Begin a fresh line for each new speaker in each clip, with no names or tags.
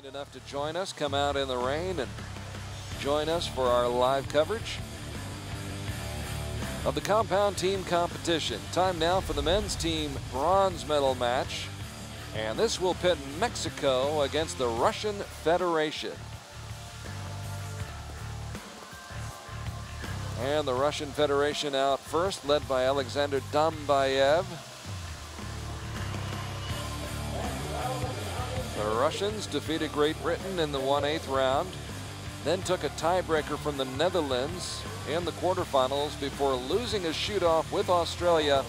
Kind enough to join us, come out in the rain and join us for our live coverage of the compound team competition. Time now for the men's team bronze medal match. And this will pit Mexico against the Russian Federation. And the Russian Federation out first, led by Alexander DAMBAEV. The Russians defeated Great Britain in the 1/8 round, then took a tiebreaker from the Netherlands in the quarterfinals before losing a shoot-off with Australia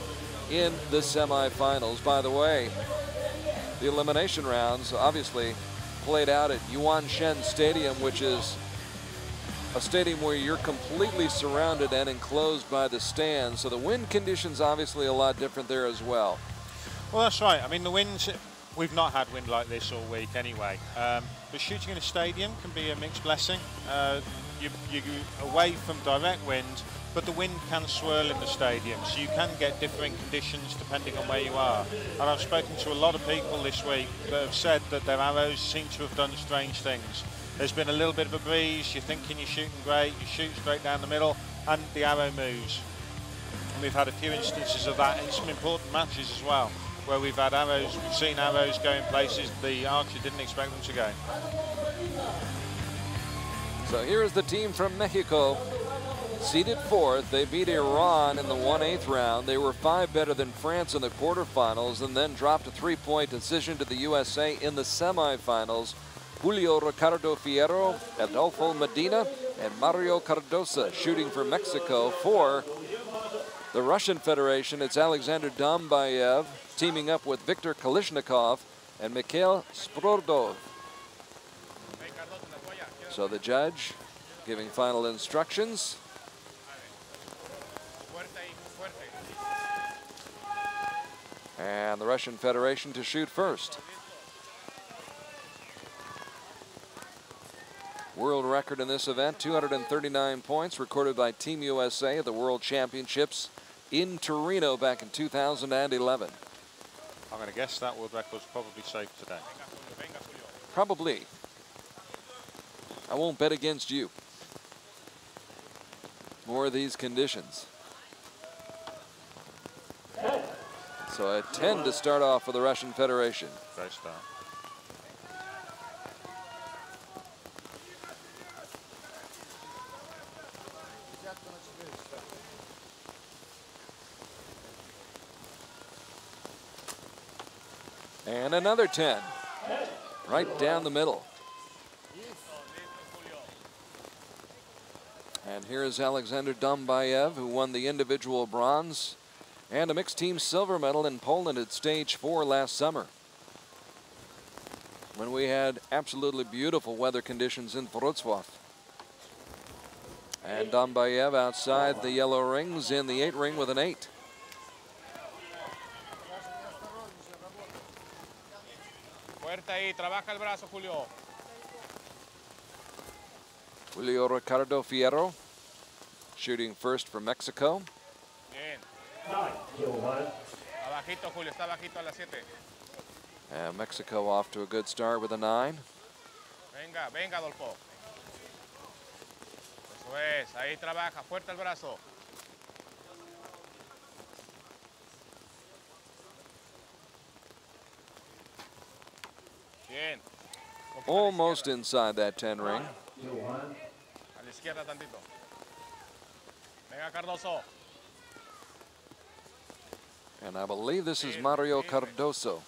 in the semifinals. By the way, the elimination rounds obviously played out at Yuanshen Stadium, which is a stadium where you're completely surrounded and enclosed by the stands. So the wind conditions obviously a lot different there as well.
Well, that's right. I mean, the winds, we've not had wind like this all week anyway. But shooting in a stadium can be a mixed blessing. You're away from direct wind, but the wind can swirl in the stadium, so you can get differing conditions depending on where you are. And I've spoken to a lot of people this week that have said that their arrows seem to have done strange things. There's been a little bit of a breeze, you're thinking you're shooting great, you shoot straight down the middle, and the arrow moves. And we've had a few instances of that in some important matches as well, where we've had arrows, we've seen arrows going places the archer didn't expect them to go.
So here is the team from Mexico. Seeded fourth, they beat Iran in the 1/8 round. They were 5 better than France in the quarterfinals and then dropped a 3-point decision to the USA in the semifinals. Julio, Ricardo, FIERRO, Adolofo, MEDINA, and Mario CARDOSO shooting for Mexico. For the Russian Federation, it's Alexander DAMBAEV teaming up with Viktor KALASHNIKOV and Mikhail SBRODOV. So the judge giving final instructions. And the Russian Federation to shoot first. World record in this event, 239 points recorded by Team USA at the World Championships in Torino back in 2011.
I'm going to guess that world record's probably safe today.
Probably. I won't bet against you. More of these conditions. So a 10 to start off for the Russian Federation.
Great start.
And another 10, right down the middle. And here is Alexander DAMBAEV, who won the individual bronze and a mixed team silver medal in Poland at stage 4 last summer, when we had absolutely beautiful weather conditions in Wrocław. And DAMBAEV outside the yellow rings in the 8 ring with an 8. Julio, Ricardo, FIERRO shooting first for Mexico. And Mexico off to a good start with a 9.
Venga, venga, Adolfo. Eso es, ahí trabaja, fuerte el brazo. Bien.
Almost inside that 10 ring.
A la izquierda tantito. Venga, Cardoso.
And I believe this is Mario CARDOSO,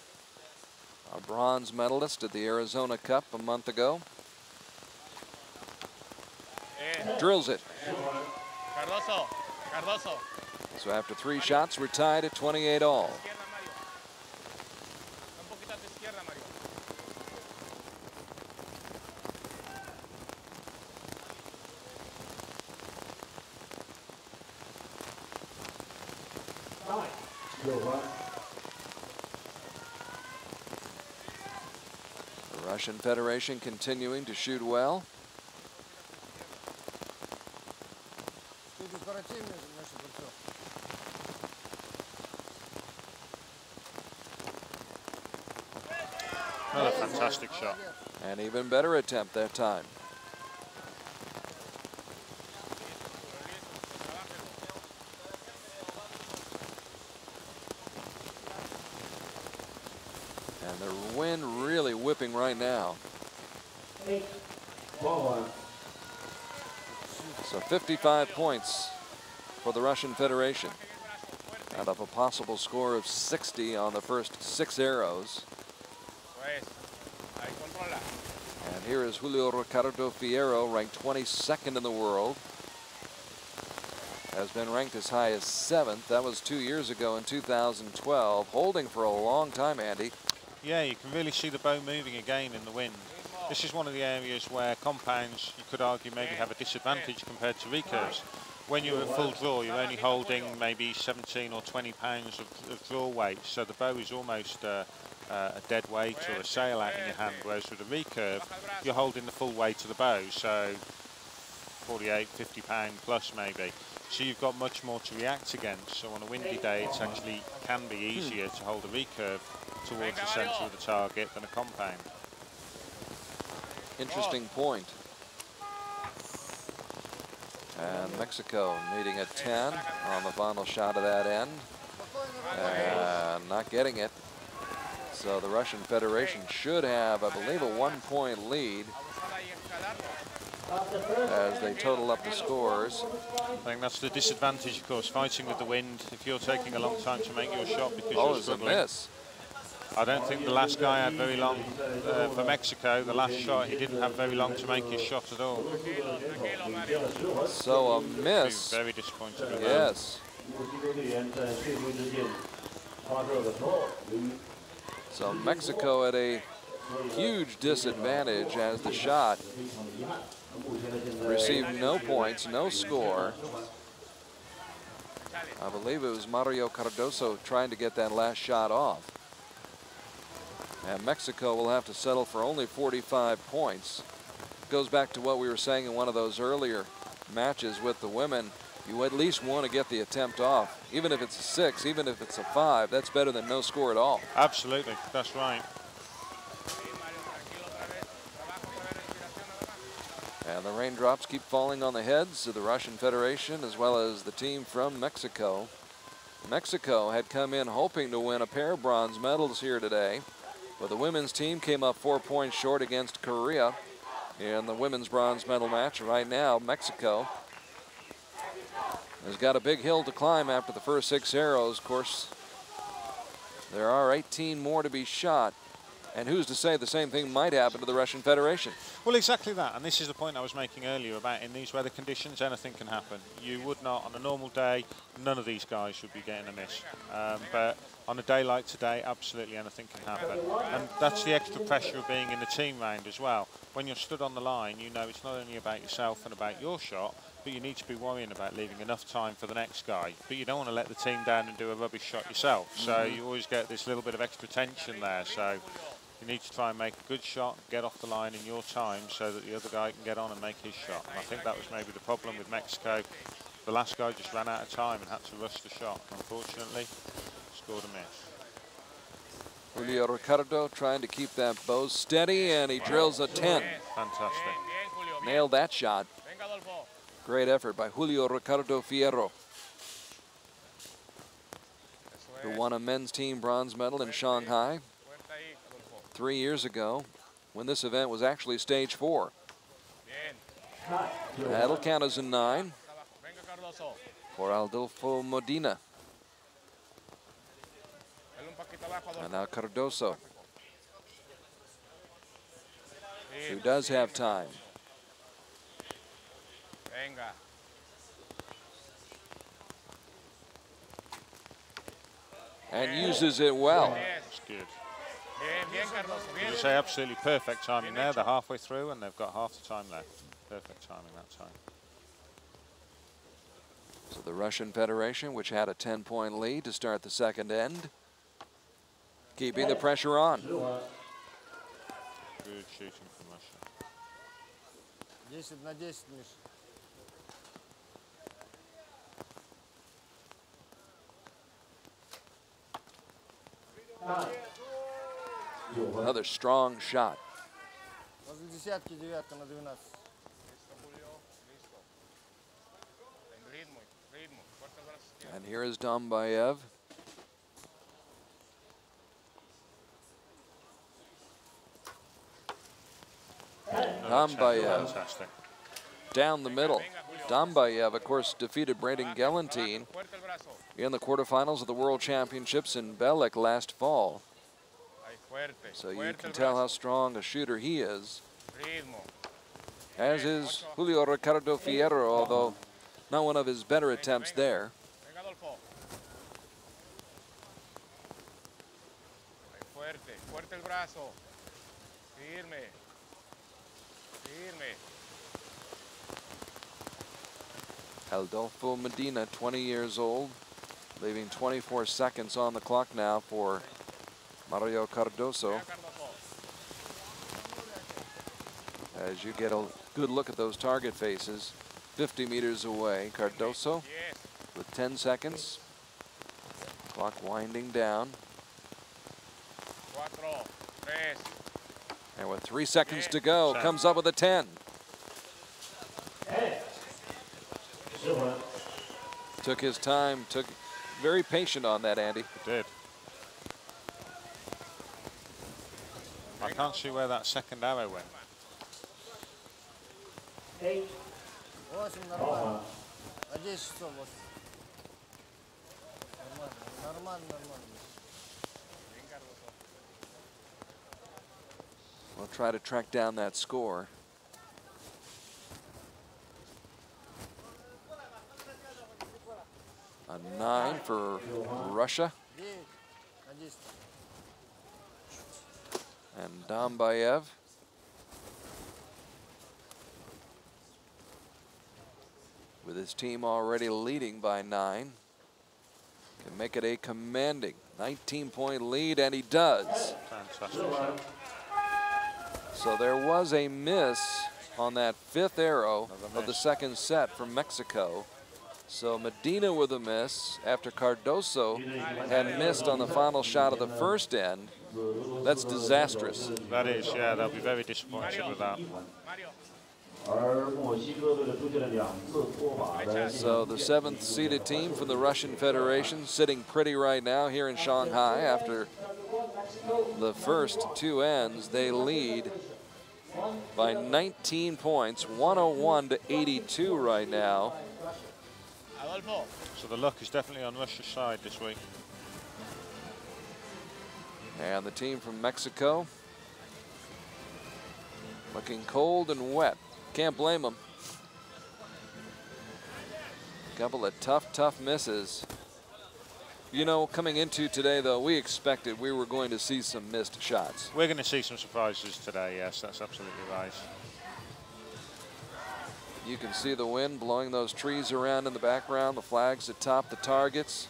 a bronze medalist at the Arizona Cup a month ago. Drills it.
Cardoso, Cardoso.
So after 3 shots, we're tied at 28 all. The Russian Federation continuing to shoot well.
Another fantastic Fantastic shot.
An even better attempt that time. And the wind really whipping right now. So 55 points for the Russian Federation out of a possible score of 60 on the first 6 arrows. And here is Julio Ricardo Fierro, ranked 22nd in the world. Has been ranked as high as 7th. That was 2 years ago in 2012. Holding for a long time, Andy.
Yeah, you can really see the bow moving again in the wind. This is one of the areas where compounds, you could argue, maybe have a disadvantage compared to recurves. When you're at full draw, you're only holding maybe 17 or 20 pounds of draw weight, so the bow is almost a dead weight or a sail out in your hand, whereas with a recurve, you're holding the full weight of the bow, so 48, 50 pound plus maybe. So you've got much more to react against. So on a windy day, it actually can be easier to hold a recurve towards the centre of the target than a compound.
Interesting point. And Mexico needing a 10 on the final shot of that end. And not getting it. So the Russian Federation should have, I believe, a 1-point lead as they total up the scores.
I think that's the disadvantage, of course, fighting with the wind. If you're taking a long time to make your shot because you're struggling.
A miss.
I don't think the last guy had very long for Mexico. The last shot, he didn't have very long to make his shot at all.
So a miss.
Very disappointing.
Yes. So Mexico at a huge disadvantage as the shot received no points, no score. I believe it was Mario Cardoso trying to get that last shot off. And Mexico will have to settle for only 45 points. Goes back to what we were saying in one of those earlier matches with the women. You at least want to get the attempt off. Even if it's a 6, even if it's a 5, that's better than no score at all.
Absolutely, that's right.
And the raindrops keep falling on the heads of the Russian Federation as well as the team from Mexico. Mexico had come in hoping to win a pair of bronze medals here today, but the women's team came up 4 points short against Korea in the women's bronze medal match. Right now, Mexico has got a big hill to climb after the first 6 arrows. Of course, there are 18 more to be shot. And who's to say the same thing might happen to the Russian Federation?
Well, exactly that. And this is the point I was making earlier about in these weather conditions, anything can happen. You would not, on a normal day, none of these guys should be getting a miss. But on a day like today, absolutely anything can happen. And that's the extra pressure of being in the team round as well. When you're stood on the line, you know it's not only about yourself and about your shot, but you need to be worrying about leaving enough time for the next guy. But you don't want to let the team down and do a rubbish shot yourself. So you always get this little bit of extra tension there. So you need to try and make a good shot, get off the line in your time so that the other guy can get on and make his shot. And I think that was maybe the problem with Mexico. The last guy just ran out of time and had to rush the shot. Unfortunately, scored a miss.
Julio Ricardo trying to keep that bow steady, and he drills a 10.
Fantastic.
Nailed that shot. Great effort by Julio Ricardo Fierro, who won a men's team bronze medal in Shanghai 3 years ago when this event was actually stage 4. That'll count as a 9 for Adolofo MEDINA. And now Cardoso, who does have time. And uses it well.
That's good. As I say, absolutely perfect timing there. They're halfway through and they've got half the time left. Perfect timing that time.
So the Russian Federation, which had a 10-point lead to start the second end, keeping the pressure on.
Good shooting from Russia.
10 на 10, Миш.
Another strong shot.
Возле десятки, девятка на 12.
And here is DAMBAEV. DAMBAEV
Fantastic.
down the middle. DAMBAEV, of course, defeated Braden Galantine in the quarterfinals of the World Championships in Belek last fall. So you can tell how strong a shooter he is. As is Julio Ricardo FIERRO, although not one of his better attempts there.
Fuerte el brazo. Firme. Firme.
Adolofo MEDINA, 20 years old, leaving 24 seconds on the clock now for Mario CARDOSO. As you get a good look at those target faces, 50 meters away, CARDOSO with 10 seconds. Clock winding down. And with 3 seconds to go, comes up with a 10. Took his time, very patient on that, Andy.
He did. I can't see where that second arrow went.
8. 8, нормально. На 10 часов. Нормально, нормально.
We'll try to track down that score. A 9 for Russia. And DAMBAEV. With his team already leading by 9. Can make it a commanding 19-point lead, and he does.
Fantastic.
So there was a miss on that 5th arrow of the second set from Mexico. So MEDINA with a miss after CARDOSO had missed on the final shot of the first end. That's disastrous.
That is, yeah, they'll be very disappointed with that.
So the 7th seeded team from the Russian Federation sitting pretty right now here in Shanghai after the first 2 ends. They lead by 19 points, 101 to 82 right now.
So the luck is definitely on Russia's side this week.
And the team from Mexico looking cold and wet. Can't blame them. Couple of tough misses. You know, coming into today, though, we expected we were going to see some missed shots.
We're going to see some surprises today, yes, that's absolutely right.
You can see the wind blowing those trees around in the background, the flags atop the targets.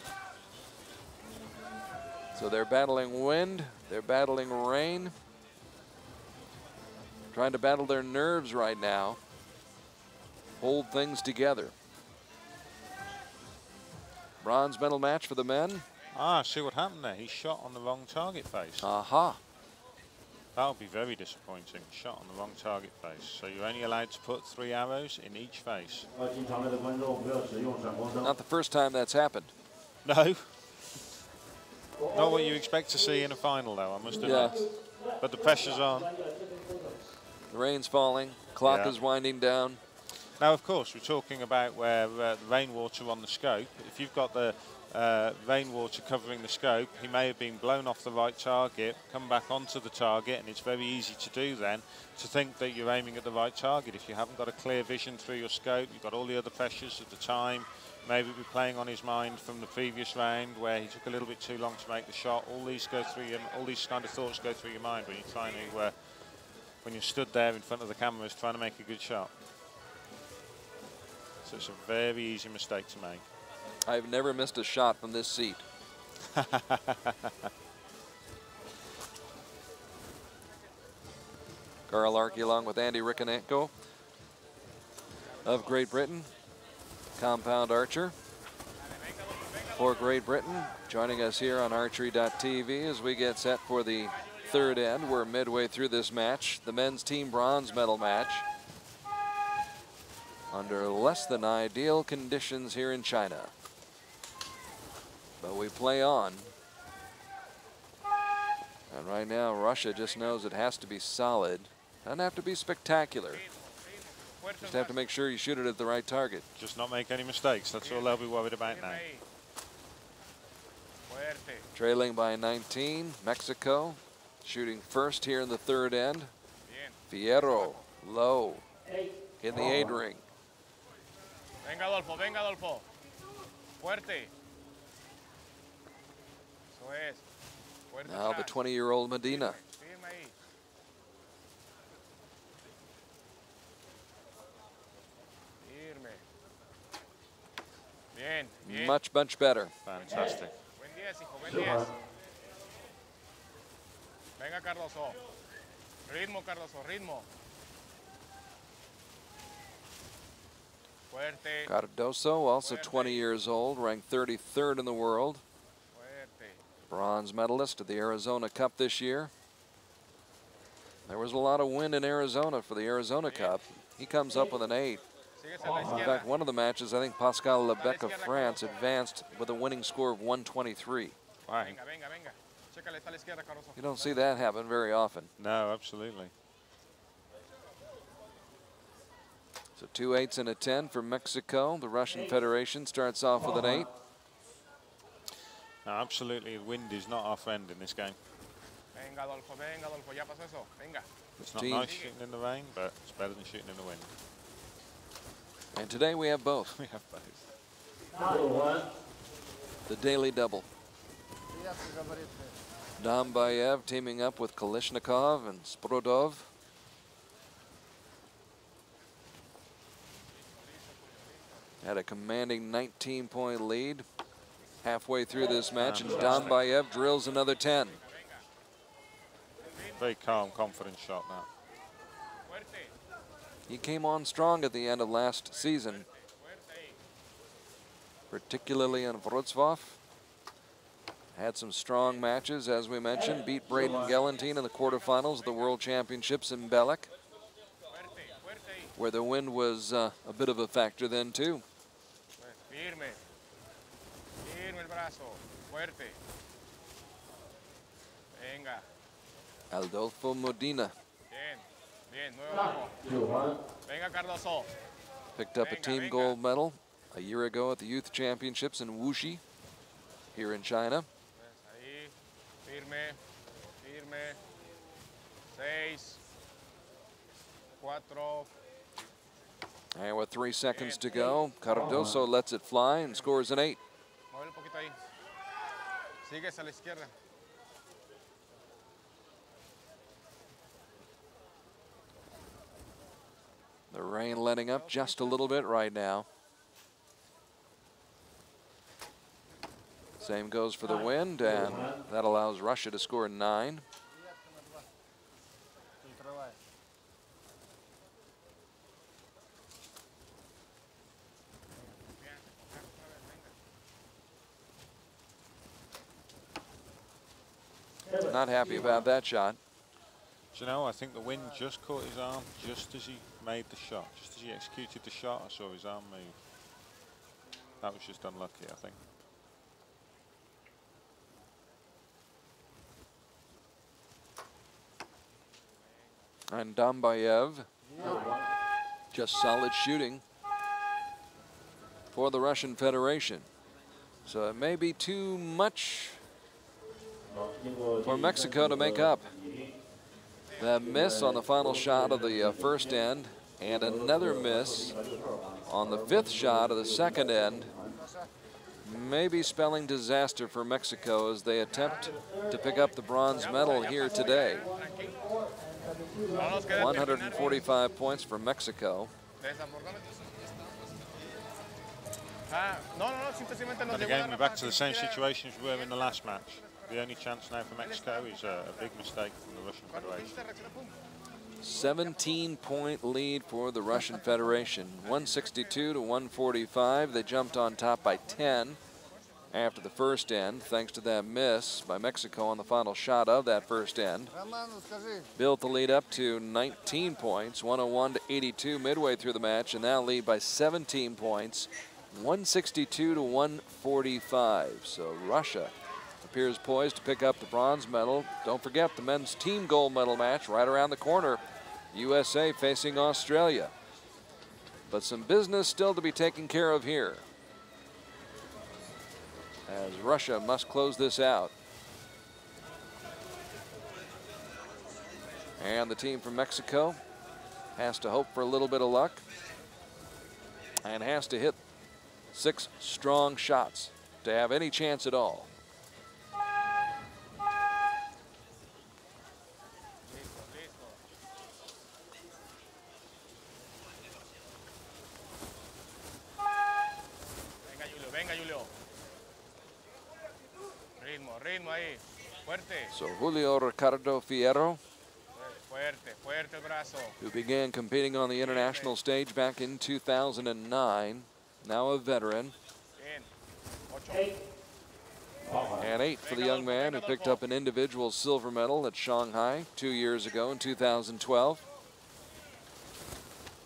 So they're battling wind, they're battling rain, trying to battle their nerves right now, hold things together. Bronze medal match for the men.
Ah, see what happened there. He shot on the wrong target face.
Aha.
That would be very disappointing. Shot on the wrong target face. So you're only allowed to put 3 arrows in each face.
Not the first time that's happened.
No. Not what you expect to see in a final, though, I must admit.
Yeah.
But the pressure's on.
The rain's falling. Clock is winding down.
Now, of course, we're talking about where the rainwater on the scope. If you've got the rainwater covering the scope, he may have been blown off the right target, come back onto the target, and it's very easy to do then, to think that you're aiming at the right target. If you haven't got a clear vision through your scope, you've got all the other pressures at the time, maybe be playing on his mind from the previous round where he took a little bit too long to make the shot. All these go through your, all these kind of thoughts go through your mind when you're trying to, when you're stood there in front of the cameras trying to make a good shot. So it's a very easy mistake to make.
I've never missed a shot from this seat. Carl ARKY along with Andy Rikanenko of Great Britain, compound archer for Great Britain, joining us here on archery.tv as we get set for the third end. We're midway through this match, the men's team bronze medal match. Under less than ideal conditions here in China. But we play on. And right now, Russia just knows it has to be solid. Doesn't have to be spectacular. Just have to make sure you shoot it at the right target.
Just not make any mistakes. That's all they'll be worried about now.
Trailing by 19, Mexico shooting first here in the third end. Fierro, low, in the 8 ring.
Venga, Adolfo, venga, Adolfo. Fuerte. Eso es. Fuerte
Now the
atrás.
20-year-old Medina.
Firme ahí. Firme. Bien, bien.
Much better.
Fantastic.
Buen 10, hijo, buen 10. Venga, Cardoso. Ritmo, Cardoso, ritmo. Fuerte.
Cardoso, also 20 years old, ranked 33rd in the world.
Fuerte.
Bronze medalist at the Arizona Cup this year. There was a lot of wind in Arizona for the Arizona Cup. He comes up with an 8.
Síguese a la
In
izquierda.
fact, one of the matches, I think Pascal Lebec of France advanced with a winning score of 123.
Right.
Venga, venga, venga. Chécale, está a la izquierda, Cardoso.
You don't see that happen very often.
No, absolutely.
So 2 8s and a 10 for Mexico. The Russian Federation starts off with an 8.
No, absolutely, the wind is not our friend in this game.
Venga, Adolfo, ya pasó eso. Venga.
It's not
Team.
nice shooting in the rain, but it's better than shooting in the wind.
And today we have both.
We have both.
The daily double. DAMBAEV teaming up with KALASHNIKOV and SBRODOV. Had a commanding 19-point lead halfway through this match, and DAMBAEV drills another 10.
Very calm, confident shot, that.
He came on strong at the end of last season, particularly in Wrocław. Had some strong matches, as we mentioned. Beat Braden Galantine in the quarterfinals of the World Championships in Belek, where the wind was a bit of a factor then too.
Firme. Firme el brazo. Fuerte. Venga.
Adolofo Medina
Bien. Bien. Nuevo bajo. Venga, Cardoso.
picked up a team gold medal a year ago at the Youth Championships in Wuxi here in China.
Ahí. Firme. Firme. 6. 4.
And with 3 seconds to go, Cardoso lets it fly and scores an 8.
Mueve un poquito ahí. Sigues a la izquierda.
The rain letting up just a little bit right now. Same goes for the wind, and that allows Russia to score 9. Not happy about that shot.
Do you know, I think the wind just caught his arm just as he made the shot. Just as he executed the shot, I saw his arm move. That was just unlucky, I think.
And DAMBAEV, just solid shooting for the Russian Federation. So it may be too much for Mexico to make up. That miss on the final shot of the first end, and another miss on the 5th shot of the second end, may be spelling disaster for Mexico as they attempt to pick up the bronze medal here today. 145 points for Mexico.
And again, we're back to the same situation as we were in the last match. The only chance now for Mexico is a big mistake from the Russian Federation.
17-point lead for the Russian Federation. 162 to 145. They jumped on top by 10. after the first end, thanks to that miss by Mexico on the final shot of that first end. Built the lead up to 19 points, 101-82 midway through the match, and now lead by 17 points, 162-145. So Russia appears poised to pick up the bronze medal. Don't forget the men's team gold medal match right around the corner. USA facing Australia. But some business still to be taken care of here, as Russia must close this out. And the team from Mexico has to hope for a little bit of luck and has to hit 6 strong shots to have any chance at all.
Venga, Julio. Ritmo ahí. Fuerte.
So Julio Ricardo Fierro,
Fuerte el brazo.
who began competing on the international stage back in 2009, now a veteran.
Bien. 8.
And 8 for the young man who picked up an individual silver medal at Shanghai 2 years ago in 2012.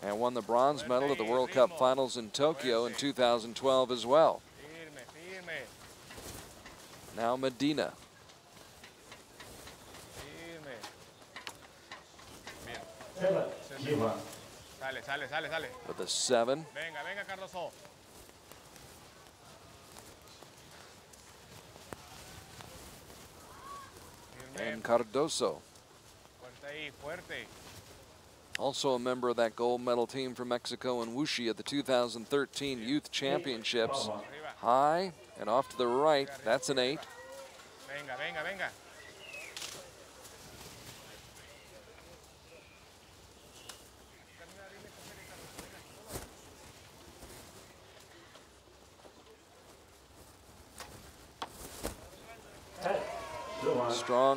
And won the bronze medal at the World Cup Finals in Tokyo in 2012 as well. Now Medina.
Sale.
With a 7.
Venga, CARDOSO.
And CARDOSO.
Fuerte.
Also a member of that gold medal team from Mexico in Wuxi at the 2013 Youth Championships. High and off to the right. That's an 8.
Venga.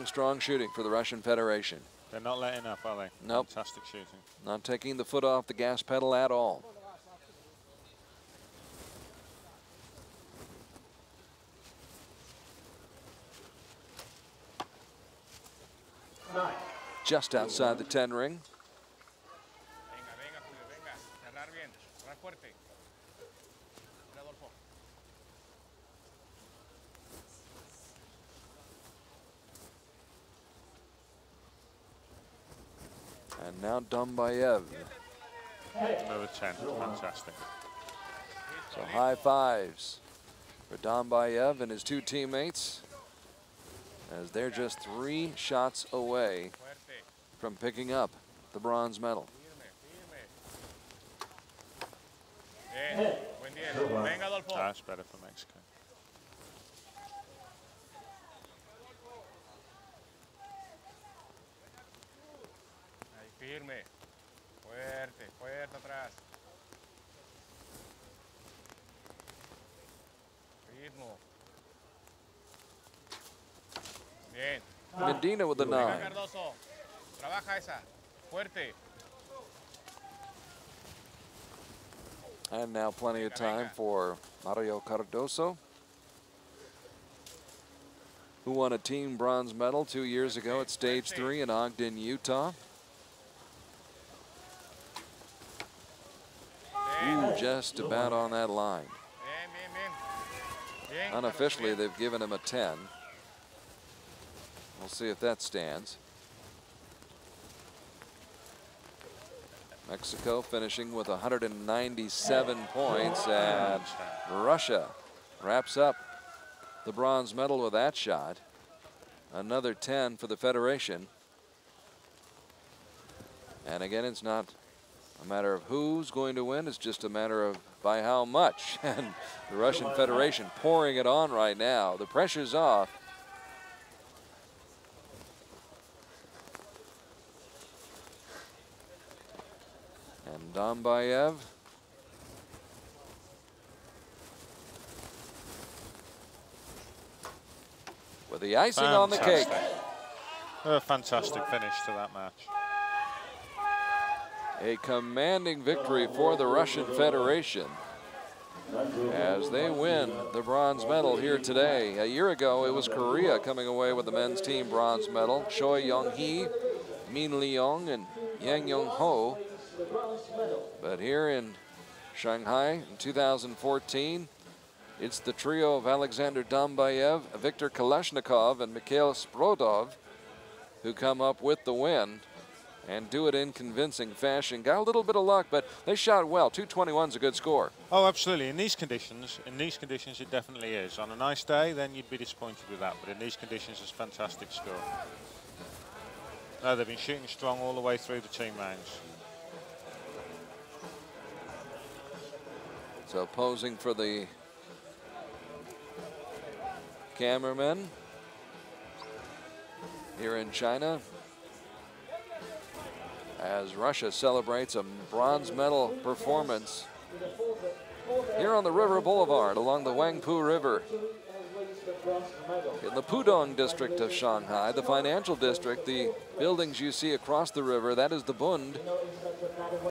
Strong shooting for the Russian Federation.
They're not letting up, are they?
Nope.
Fantastic shooting.
Not taking the foot off the gas pedal at all. Just outside the 10 ring.
Venga, Julio, venga. Cerrar bien. Cerrar fuerte. Adolofo.
And now DAMBAEV.
Another 10. Fantastic.
So high fives for DAMBAEV and his 2 teammates, as they're just 3 shots away from picking up the bronze medal.
Bien. Buen día. Venga, Adolfo.
That's better for Mexico.
Ahí, firme. Fuerte atrás. Ritmo. Bien.
Medina with the 9.
Venga, CARDOSO. Trabaja esa. Fuerte.
And now plenty of time for Mario CARDOSO, who won a team bronze medal 2 years ago at stage 3 in Ogden, Utah. Ooh, just about on that line.
Bien.
Unofficially, they've given him a 10. We'll see if that stands. Mexico finishing with 197 points, and Russia wraps up the bronze medal with that shot. Another 10 for the Federation. And again, it's not a matter of who's going to win, it's just a matter of by how much. And the Russian Federation pouring it on right now. The pressure's off. And DAMBAEV with the icing on the cake.
A fantastic finish to that match.
A commanding victory for the Russian Federation. as they win the bronze medal here today. A year ago, it was Korea coming away with the men's team bronze medal. Choi Young-hee, Min Leong, and Yang Young-ho. But here in Shanghai in 2014, it's the trio of Alexander DAMBAEV, Viktor KALASHNIKOV, and Mikhail SBRODOV who come up with the win and do it in convincing fashion. Got a little bit of luck, but they shot well. 221's a good score.
Oh, absolutely. In these conditions, it definitely is. On a nice day, then you'd be disappointed with that. But in these conditions, it's a fantastic score. No, they've been shooting strong all the way through the team rounds.
So posing for the cameramen here in China, as Russia celebrates a bronze medal performance here on the River Boulevard along the Huangpu River in the Pudong district of Shanghai, the financial district. The buildings you see across the river, that is the Bund,